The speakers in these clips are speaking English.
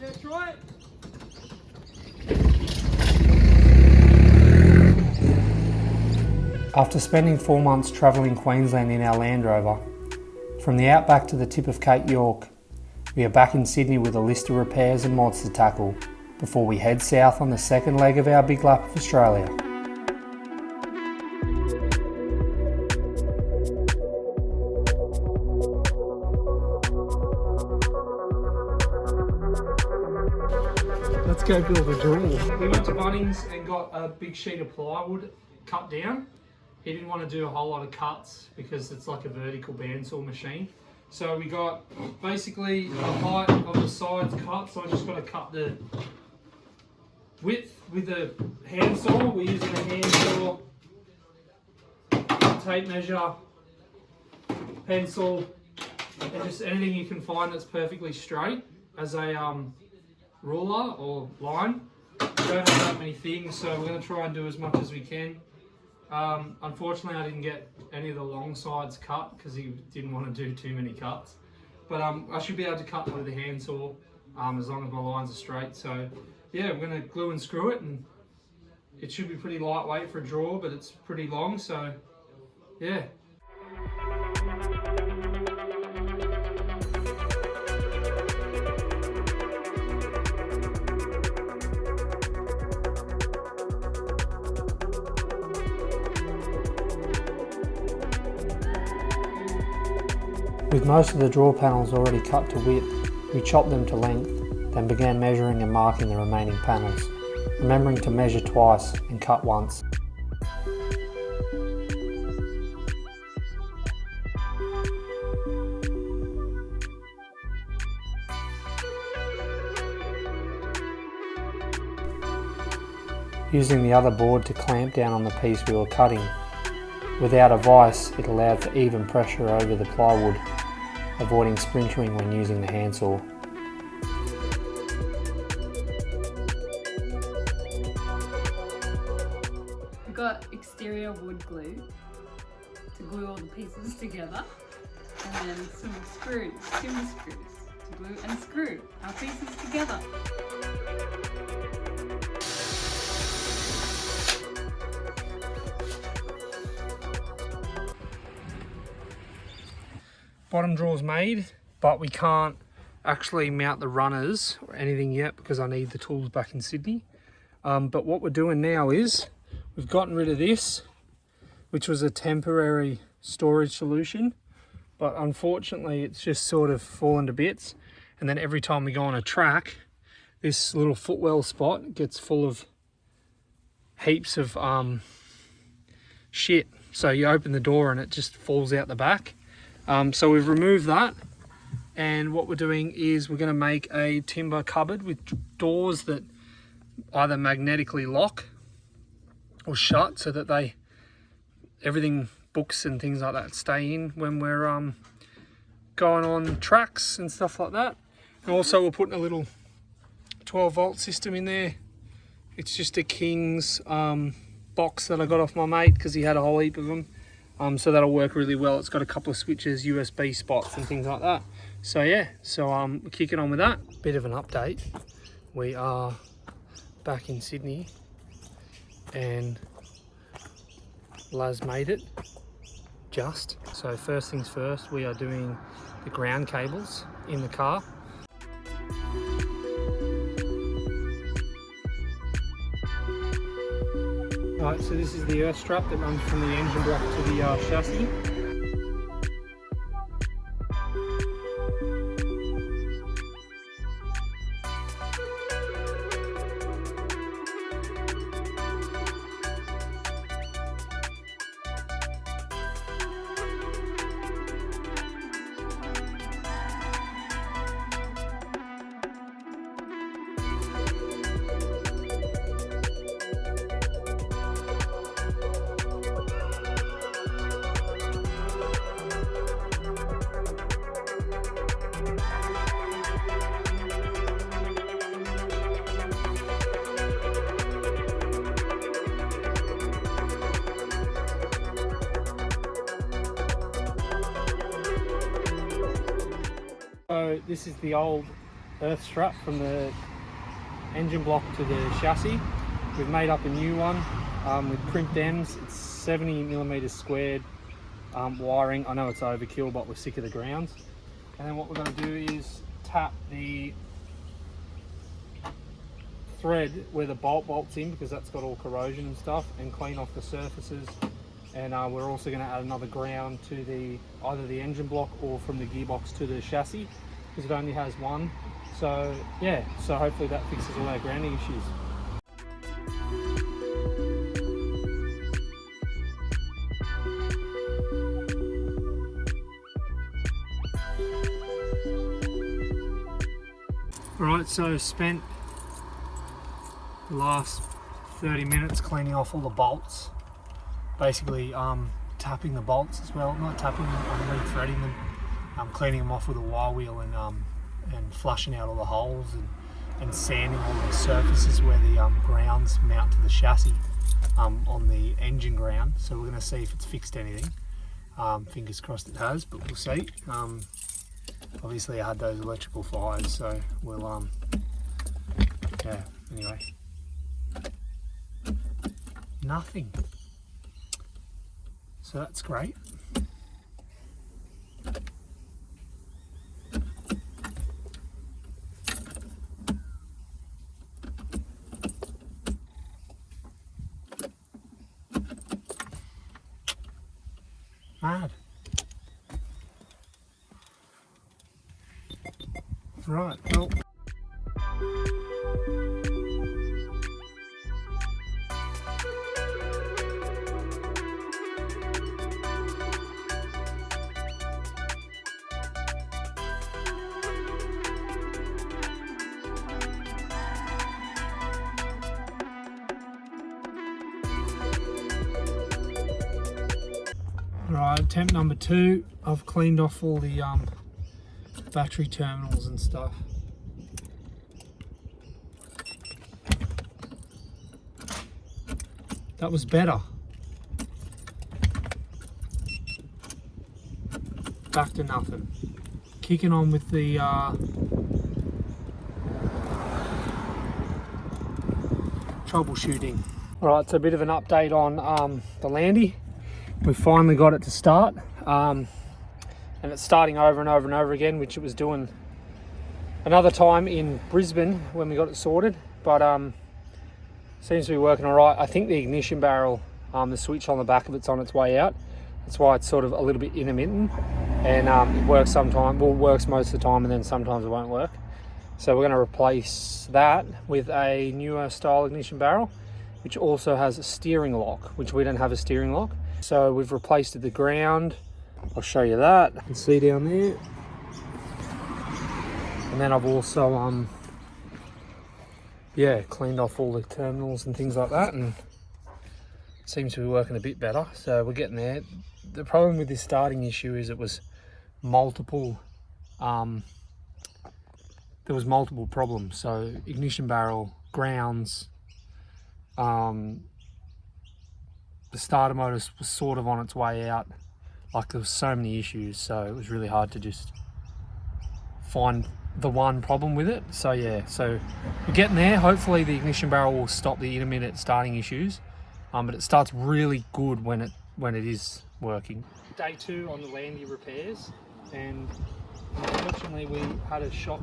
Yeah, try it. After spending 4 months travelling Queensland in our Land Rover, from the outback to the tip of Cape York, we are back in Sydney with a list of repairs and mods to tackle before we head south on the second leg of our big lap of Australia. Let's go build a drawer. We went to Bunnings and got a big sheet of plywood cut down. He didn't want to do a whole lot of cuts because it's like a vertical bandsaw machine. So we got basically the height of the sides cut, so I just got to cut the width with a handsaw. We're using a handsaw, tape measure, pencil, and just anything you can find that's perfectly straight as a ruler or line. We don't have that many things, so we're going to try and do as much as we can. Unfortunately, I didn't get any of the long sides cut because he didn't want to do too many cuts. But I should be able to cut with a handsaw as long as my lines are straight. So yeah, we're going to glue and screw it, and it should be pretty lightweight for a drawer, but it's pretty long, so yeah. With most of the drawer panels already cut to width, we chopped them to length, then began measuring and marking the remaining panels, remembering to measure twice and cut once. Using the other board to clamp down on the piece we were cutting. Without a vise, it allowed for even pressure over the plywood, avoiding splintering when using the handsaw. We got exterior wood glue to glue all the pieces together, and then some screws, timber screws, to glue and screw our pieces together. Bottom drawer's made, but we can't actually mount the runners or anything yet because I need the tools back in Sydney. But what we're doing now is we've gotten rid of this, which was a temporary storage solution, but unfortunately it's just sort of fallen to bits. And then every time we go on a track, this little footwell spot gets full of heaps of shit. So you open the door and it just falls out the back. So we've removed that, and what we're doing is we're going to make a timber cupboard with doors that either magnetically lock or shut, so that everything, books and things like that, stay in when we're going on tracks and stuff like that. And also we're putting a little 12-volt system in there. It's just a King's box that I got off my mate because he had a whole heap of them. So that'll work really well. It's got a couple of switches, USB spots and things like that. So yeah, we're kicking on with that. Bit of an update. We are back in Sydney and Laz made it, just. So first things first, we are doing the ground cables in the car. Right, so this is the earth strap that runs from the engine block to the chassis. So this is the old earth strap from the engine block to the chassis. We've made up a new one with crimped ends. It's 70mm squared wiring. I know it's overkill, but we're sick of the grounds. And then what we're going to do is tap the thread where the bolts in, because that's got all corrosion and stuff, and clean off the surfaces. And we're also going to add another ground to either the engine block or from the gearbox to the chassis, because it only has one. So yeah, so hopefully that fixes all our grounding issues. Alright, so spent the last 30 minutes cleaning off all the bolts. Basically tapping the bolts as well, not tapping them, I'm re-threading them, cleaning them off with a wire wheel and flushing out all the holes and sanding all the surfaces where the grounds mount to the chassis on the engine ground. So we're going to see if it's fixed anything. Fingers crossed it has, but we'll see. Obviously I had those electrical fires, so we'll yeah, anyway. Nothing. So that's great. Mad. Right, well. Right, attempt number 2. I've cleaned off all the battery terminals and stuff. That was better. Back to nothing. Kicking on with the troubleshooting. Alright, so a bit of an update on the Landy. We've finally got it to start, and it's starting over and over and over again, which it was doing another time in Brisbane when we got it sorted, but seems to be working all right. I think the ignition barrel, the switch on the back of it's on its way out. That's why it's sort of a little bit intermittent, and it works sometimes, well, it works most of the time, and then sometimes it won't work. So we're going to replace that with a newer style ignition barrel, which also has a steering lock, which we don't have a steering lock. So we've replaced the ground. I'll show you that. You can see down there. And then I've also yeah, cleaned off all the terminals and things like that, and it seems to be working a bit better. So we're getting there. The problem with this starting issue is it was multiple, there was multiple problems. So ignition barrel, grounds, the starter motor was sort of on its way out. Like, there was so many issues, so it was really hard to just find the one problem with it. So yeah, so we're getting there. Hopefully the ignition barrel will stop the intermittent starting issues, but it starts really good when it is working. Day 2 on the Landy repairs, and unfortunately we had a shock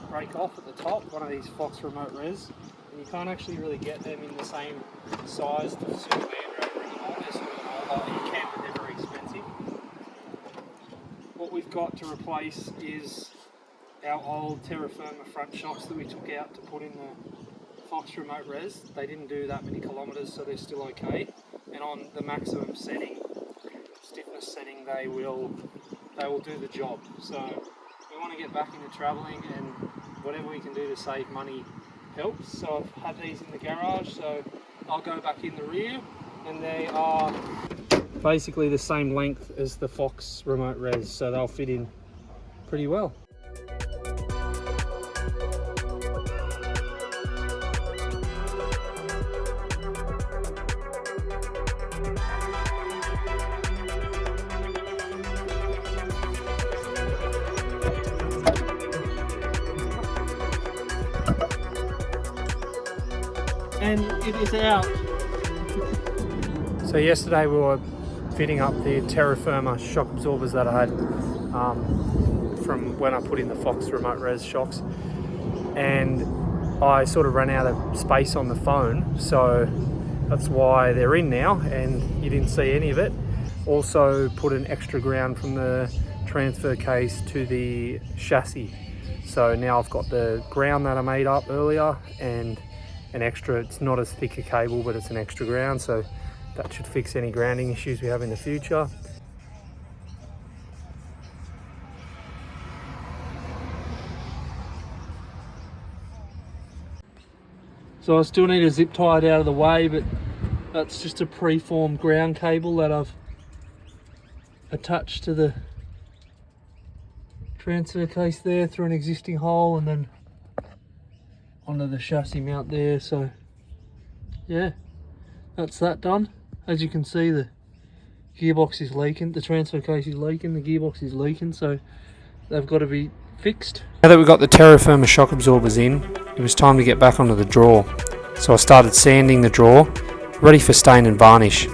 break off at the top, one of these Fox remote res, and you can't actually really get them in the same size to suit Land Rover anymore. They're sort of you can, but they're very expensive. What we've got to replace is our old Terra Firma front shocks that we took out to put in the Fox remote res. They didn't do that many kilometres, so they're still okay. And on the maximum setting, stiffness setting, they will do the job. So we want to get back into travelling, and whatever we can do to save money helps. So I've had these in the garage, so I'll go back in the rear, and they are basically the same length as the Fox remote res, so they'll fit in pretty well. and it is out. So yesterday we were fitting up the Terra Firma shock absorbers that I had from when I put in the Fox remote res shocks, and I sort of ran out of space on the phone, so that's why they're in now and you didn't see any of it. Also put an extra ground from the transfer case to the chassis, so now I've got the ground that I made up earlier and an extra, it's not as thick a cable but it's an extra ground, so that should fix any grounding issues we have in the future. So I still need a zip tie it out of the way, but that's just a preformed ground cable that I've attached to the transfer case there through an existing hole and then onto the chassis mount there. So yeah, that's that done. As you can see, the gearbox is leaking, the transfer case is leaking, the gearbox is leaking, so they've got to be fixed. Now that we've got the Terra Firma shock absorbers in, it was time to get back onto the drawer. So I started sanding the drawer, ready for stain and varnish.